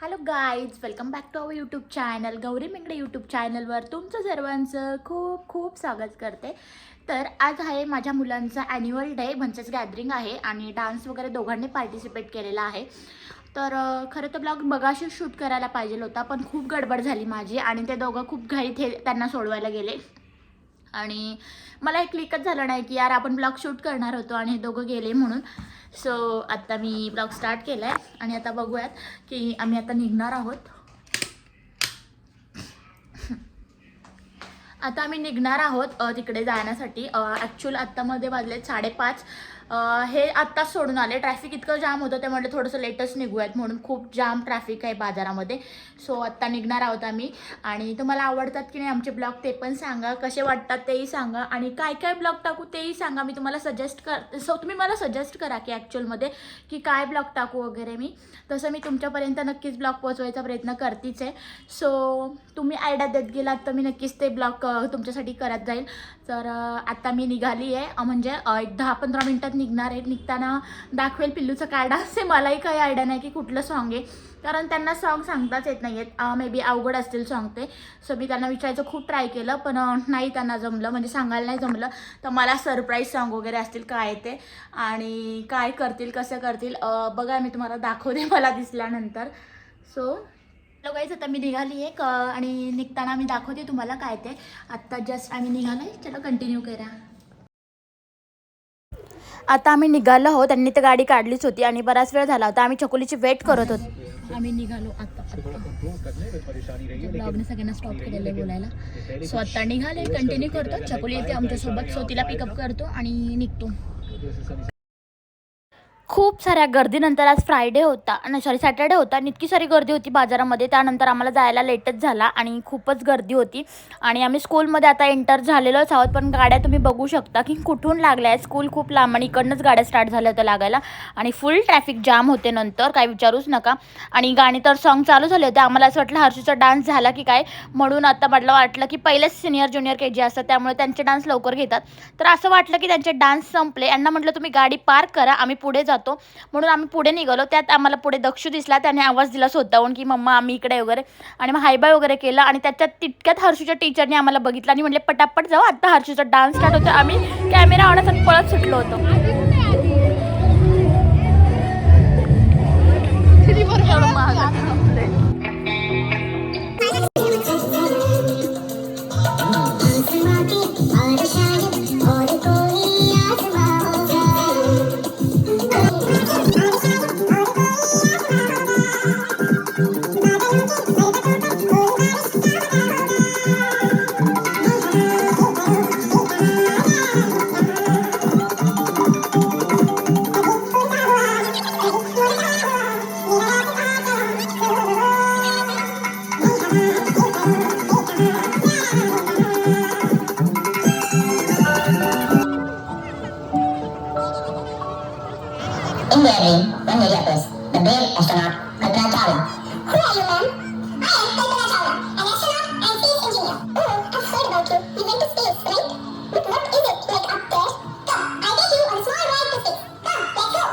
Hello guys, welcome back to our YouTube channel. Gauri Mengde YouTube चॅनलवर तुमचं सर्वांचं खूप खूप स्वागत करते. तर आज आहे माझ्या मुलांचा ॲन्युअल डे म्हणजेच गॅदरिंग आहे आणि डान्स वगैरे दोघांनी पार्टिसिपेट केलेला आहे. तर खरं तर ब्लॉग मगाशी शूट करायला पाहिजे होता, पण खूप गडबड झाली माझी आणि ते दोघं खूप घाईत त्यांना सोडवायला गेले आणि मला एक क्लिकच झालं नाही की यार आपण ब्लॉग शूट करणार होतो आणि हे दोघं गेले म्हणून. सो आता मी ब्लॉग स्टार्ट केला आहे आणि आता बघूयात की आम्ही आता निघणार आहोत. आता आम्ही निघणार आहोत तिकडे जाण्यासाठी. ॲक्च्युअल आत्तामध्ये वाजले 5:30. हे आत्ताच सोडून आले. ट्रॅफिक इतकं जाम होतं ते म्हटलं थोडंसं लेटच निघूयात म्हणून. खूप जाम ट्रॅफिक आहे बाजारामध्ये. सो आत्ता निघणार आहोत आम्ही. आणि तुम्हाला आवडतात की नाही आमचे ब्लॉग ते पण सांगा, कसे वाटतात तेही सांगा आणि काय काय ब्लॉग टाकू तेही सांगा. मी तुम्हाला तुम्ही मला सजेस्ट करा की ॲक्च्युअलमध्ये की काय ब्लॉग टाकू वगैरे. मी तसं मी तुमच्यापर्यंत नक्कीच ब्लॉग पोहोचवायचा प्रयत्न करतीच आहे. सो तुम्ही आयडिया देत गेलात तर मी नक्कीच ते ब्लॉग तुमच्यासाठी करत जाईल. तर आता मी निघाली आहे, म्हणजे एक 10-15 मिनटात निघणार आहे. निघताना दाखवेल पिल्लूचं काय डान्स आहे. मलाही काही आयडिया नाही की कुठलं सॉन्ग आहे, कारण त्यांना सॉन्ग सांगताच येत नाही आहेत. मे बी अवघड असतील सॉन्ग ते. सो मी त्यांना विचारायचं खूप ट्राय केलं पण नाही त्यांना जमलं, म्हणजे सांगायला नाही जमलं. तर मला सरप्राईज सॉन्ग वगैरे असतील काय ते आणि काय करतील कसं करतील बघा, मी तुम्हाला दाखवते मला दिसल्यानंतर. सो गाईज आता मी निघाली आहे आणि निघताना मी दाखवते तुम्हाला काय ते. आत्ता जस्ट आम्ही निघालो आहे. चलो कंटिन्यू करा. आता आम्ही निघालो आहोत. त्यांनी तर गाडी काढलीच होती आणि बराच वेळ झाला होता. आम्ही चकोलीची वेट करत होतो. आम्ही निघालो आता. ब्लॉगने सगळ्यांना स्टॉप केलेलं आहे बोलायला. सो आता निघाले, कंटिन्यू करतो. चकोली येते आमच्यासोबत. सो तिला पिकअप करतो आणि निघतो. खूप साऱ्या गर्दीनंतर आज फ्रायडे होता, सॅटर्डे होता आणि इतकी सारी गर्दी होती बाजारामध्ये. त्यानंतर आम्हाला जायला लेटच झाला आणि खूपच गर्दी होती. आणि आम्ही स्कूलमध्ये आता एंटर झालेलोच आहोत, पण गाड्या तुम्ही बघू शकता की कुठून लागल्या आहेत. स्कूल खूप लांब आणि इकडनंच गाड्या स्टार्ट झाल्या होत्या लागायला आणि फुल ट्रॅफिक जाम होते नंतर, काय विचारूच नका. आणि गाणी तर सॉन्ग चालू झाले होते. आम्हाला असं वाटलं हर्षूचा डान्स झाला की काय, म्हणून आता वाटलं की पहिलेच सिनियर ज्युनियर के जी असतात त्यामुळे त्यांचे डान्स लवकर घेतात. तर असं वाटलं की त्यांचे डान्स संपले. यांना म्हटलं तुम्ही गाडी पार्क करा, आम्ही पुढे जातो. म्हणून आम्ही पुढे निघालो. त्यात आम्हाला पुढे दक्षू दिसला. त्याने आवाज दिला स्वतःहून की मम्मा आम्ही इकडे वगैरे, आणि मग हाय बाय वगैरे केलं. आणि त्याच्यात तितक्यात हर्षूच्या टीचरने आम्हाला बघितलं आणि म्हणले पटापट जाऊ, आता हर्षूचा डान्स स्टार्ट होतो. आम्ही कॅमेरा ऑनच पळत सुटलो होतो. In their dream, when they get this, the brave astronaut Kalpana Chawla. Who are you, ma'am? I am Kalpana Chawla, an astronaut and space engineer. Oh, I've heard about you. You went to space, right? But what is it like up there? Come, I'll take you on a small ride to space. Come, let's go.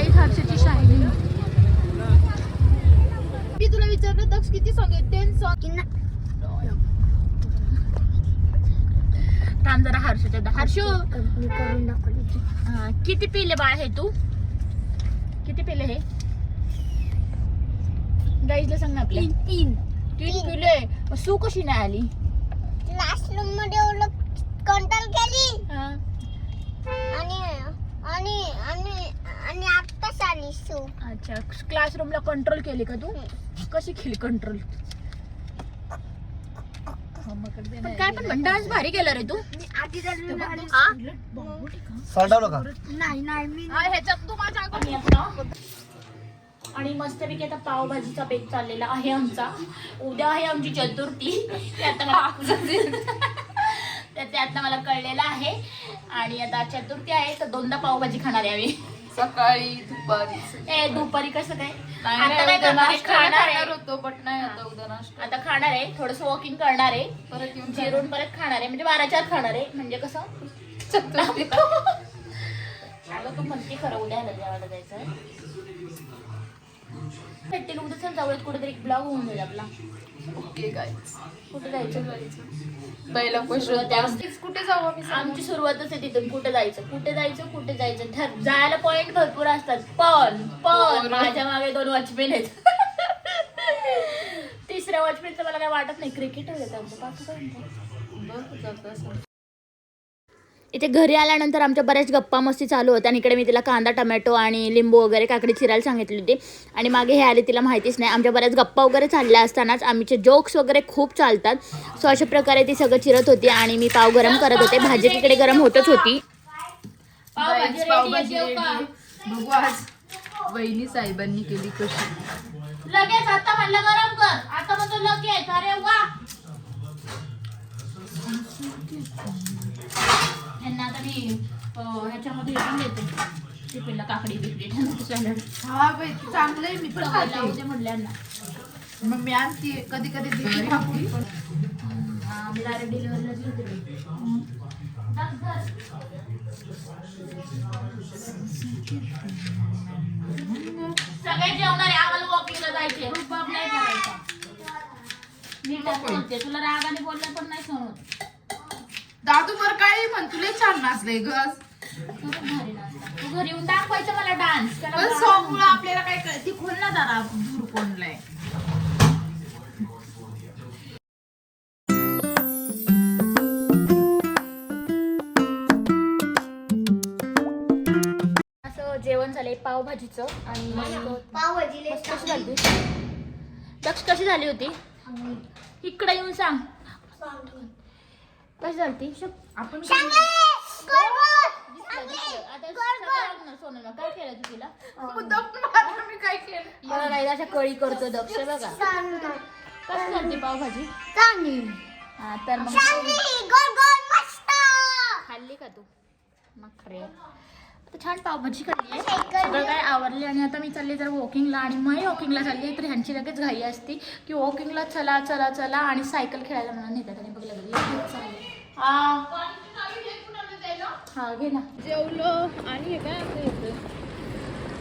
Guys हर्षची shining. मी तुला विचारलं दक्ष किती song आहे? 10 song. थांब जरा हर्षच्या. हर्षू करून दाखवली. किती पिले बाळ हे तू? किती पिले हे? गाईजला सांग ना आपल्या. 3 पिले. सू कशी नाही आली? क्लासरूम मध्ये एवढं कंट्रोल केली आणि आणि आणि आणि आत्ताच आली सू. अच्छा, क्लासरूमला कंट्रोल केली का तू? कशी केली कंट्रोल? काय पण डान्स भारी केला रे तू. आधी साठवलं का? नाही मी ह्याच्यात तू माझ्या आणि मस्तपैकी आता पावभाजीचा बेत चाललेला आहे आमचा. उद्या आहे आमची चतुर्थी. ते आता मला कळलेलं आहे. आणि आता चतुर्थी आहे तर 2दा पावभाजी खाणार आहे आम्ही. सकाळी दुपारी. दुपारी कसं काय? नाही, आता काय करणार आहे? खाणार आहे. होतो बट नाही होता उद्या नाश्ता. आता खाणार आहे, थोडस वॉकिंग करणार आहे, परत येऊन जिरून परत खाणार आहे. म्हणजे 12च्या आत खाणार आहे. म्हणजे कसं अगं तू म्हणते खरं उद्याला जेवायला जायचं भेटतील उद्या. चल जाऊयात कुठेतरी, ब्लॉग होऊन जाईल आपला. Okay guys. कुठे जायचं? पहिला क्वेश्चन कुठे जाऊ आम्ही? आमची सुरुवातच आहे तिथून. कुठे जायचं कुठे जायचं कुठे जायचं जायला पॉइंट भरपूर असतात. पण माझ्या मागे 2 वॉचमॅन आहेत. तिसऱ्या वॉचमॅनचं मला काय वाटत नाही. क्रिकेट होतं आमचं. बाकी इथे घरी आल्यानंतर आमच्या बऱ्याच गप्पा मस्ती चालू होत्या. आणि इकडे मी तिला कांदा टमॅटो आणि लिंबू वगैरे काकडी चिरायला सांगितली होती. आणि मागे हे आले तिला माहितीच नाही. आमच्या बऱ्याच गप्पा वगैरे चालल्या असतानाच आमचे जोक्स वगैरे खूप चालतात. सो अशा प्रकारे ती सगळं चिरत होती आणि मी पाव गरम करत होते. भाजी तिकडे गरम होतच होती. पावभाजी बघू आज वहिनी साहेबांनी केली कशी. लगेच आता म्हणलं गरम कर. आता म्हणतो लगेच. अरे वा. यांना आता मी ह्याच्यामध्ये पण देते टिफिनला काकडी बिकडी सॅलड. हा बाई चांगलं आहे. मी पण खाते. म्हटलं यांना मग मी आणते कधी कधी देते काकडी. मी डायरेक्ट डिलिव्हरीलाच घेते. सगळे जेवणारे आम्हाला वॉकिंगला जायचे. रुबाब नाही करायचा. मी बोलते तुला रागाने बोललं पण नाही समजत. दादू बर काय म्हण तुला छान नाचलंय गस. तू घरी येऊन दाखवायचं मला डान्स. पण सॉंग आपल्याला काय ती खोल ना जरा दूर कोणलाय. असं जेवण झालंय पावभाजीचं. आणि पावभाजी कशी झाली दक्ष? कशी झाली होती? इकडे येऊन सांग कशी झाली. आपण सोनल काय केलं तू तिला? मी काय केलं. मला नाही अशा कळी करतो दक्ष बघा. कशी झाली पावभाजी? हा तर मग खाल्ली का तू? मग खरे आता छान पावभाजी खाल्ली आहे. सगळं काय आवरले. आणि आता मी चालले जर वॉकिंगला. आणि मग वॉकिंगला चालली तर ह्यांची लगेच घाई असती की वॉकिंगला चला चला चला. आणि सायकल खेळायला मला नेतात. आणि बघ लगेच हा घे ना. जेवलो आणि हे काय असं येतं.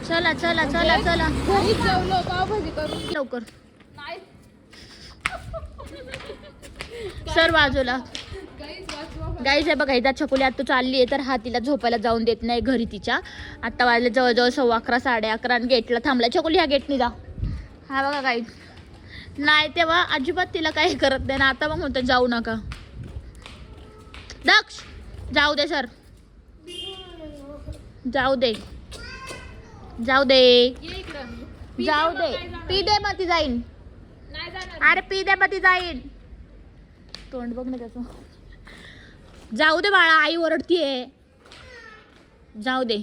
चला चला चला चला घरीच जेवलो पावभाजी करून. लवकर नाही सर बाजूला. गाईज आहे बघा. इथं छकुली आता चालली आहे तर हा तिला झोपायला जाऊन देत नाही घरी तिच्या. आता वाजले जवळजवळ 11:15 11:30 आणि गेटला थांबला. छकुली ह्या गेटनी जा. हा बघा गाईज नाही तेव्हा अजिबात तिला काही करत नाही ना. आता मग म्हणतो जाऊ नका. दक्ष जाऊ दे सर. जाऊ दे जाऊ दे जाऊ दे. पी दे मग ती जाईन. अरे पी दे मग ती जाईन. तोंड बघ ना त्याचं. जाऊ दे बाळा आई ओरडतीये. जाऊ दे.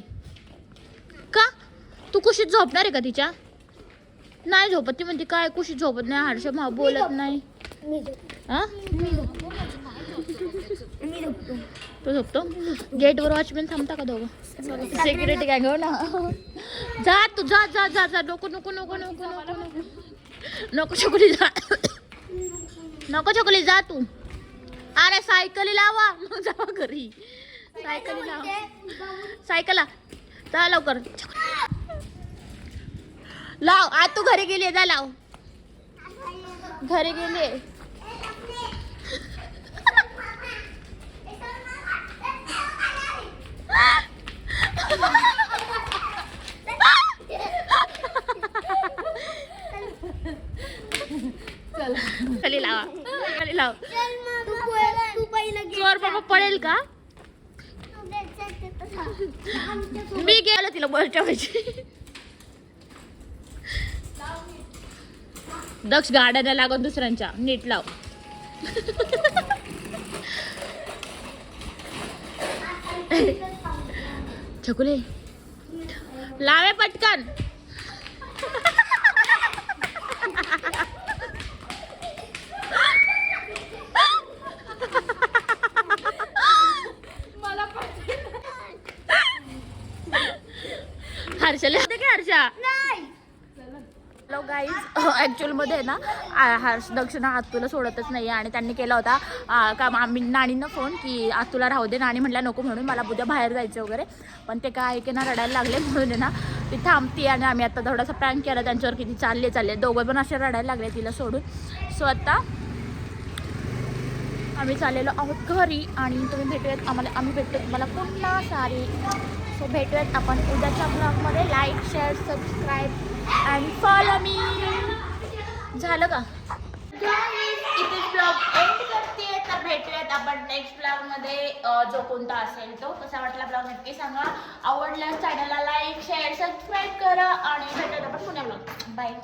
का तू कुशीत झोपणार आहे का तिच्या? नाही झोपत ती म्हणते काय कुशीत झोपत नाही. हर्ष बोलत नाही. हा तो झोपतो. गेटवर वॉचमॅन थांबता का दोघं? सिक्युरिटी गँग हो ना. जा तू जा जा जा जा. नको नको नको नको नको नको छकुली जा. नको छकुली जा तू. अरे सायकली लावा मग जावा घरी. सायकली लावा सायकला जा लवकर. लाव आज तू घरी गेली जा लाव घरी गेली खाली लावा खाली लाव चोर बाबा पळेल का मी गेलो तिला बस ठेवायची दक्ष गाड्या लागून दुसऱ्यांच्या नीट लाव छकुले लावे पटकन हर्षाला होते की हर्षा हॅलो गाईज ॲक्च्युअलमध्ये आहे ना हर्ष दक्षिणा आतूला सोडतच नाही आणि त्यांनी केला होता का आम्ही नाणींना फोन की आतूला राहू दे नाणी म्हटल्या नको म्हणून मला उद्या बाहेर जायचं वगैरे पण ते काय की ना रडायला लागले म्हणून आहे ना ती थांबती आणि आम्ही आता थोडासा प्रँक केला त्यांच्यावर किती चालले दोघं पण असे रडायला लागले तिला सोडून सो आता आम्ही चाललेलो आहोत घरी आणि तुम्ही भेटूयात आम्ही भेटतो तुम्हाला पुन्हा सारी सो भेटूयात आपण उद्याच्या ब्लॉगमध्ये like share subscribe and follow me झालं का इथेच ब्लॉग एंड करते तर भेटूयात आपण नेक्स्ट ब्लॉगमध्ये जो कोणता असेल तो कसा वाटला ब्लॉग नक्की सांगा आवडल्यास चॅनलला लाईक शेअर सबस्क्राईब करा आणि भेटूयात आपण पुन्हा ब्लॉग बाय